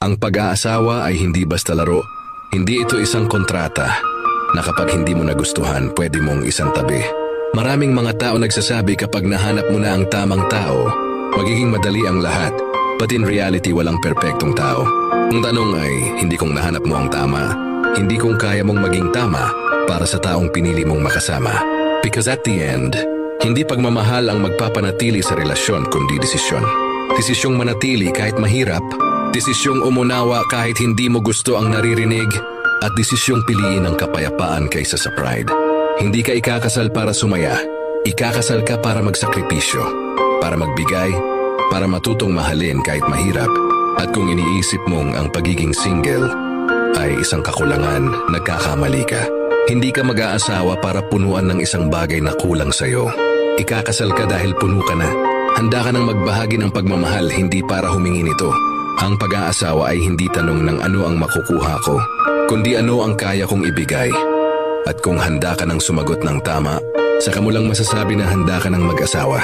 Ang pag-aasawa ay hindi basta laro. Hindi ito isang kontrata na kapag hindi mo nagustuhan, pwede mong isang tabi. Maraming mga tao nagsasabi kapag nahanap mo na ang tamang tao, magiging madali ang lahat. But in reality, walang perpektong tao. Ang tanong ay, hindi kung nahanap mo ang tama, hindi kung kaya mong maging tama para sa taong pinili mong makasama. Because at the end, hindi pagmamahal ang magpapanatili sa relasyon kundi desisyon. Desisyong manatili kahit mahirap, desisyong umunawa kahit hindi mo gusto ang naririnig, at desisyong piliin ang kapayapaan kaysa sa pride. Hindi ka ikakasal para sumaya, ikakasal ka para magsakripisyo, para magbigay, para matutong mahalin kahit mahirap. At kung iniisip mong ang pagiging single ay isang kakulangan, nagkakamali ka. Hindi ka mag-aasawa para punuan ng isang bagay na kulang sa'yo. Ikakasal ka dahil puno ka na. Handa ka nang magbahagi ng pagmamahal, hindi para humingi nito. Ang pag-aasawa ay hindi tanong ng ano ang makukuha ko, kundi ano ang kaya kong ibigay. At kung handa ka nang sumagot ng tama, saka mo lang masasabi na handa ka nang mag-asawa.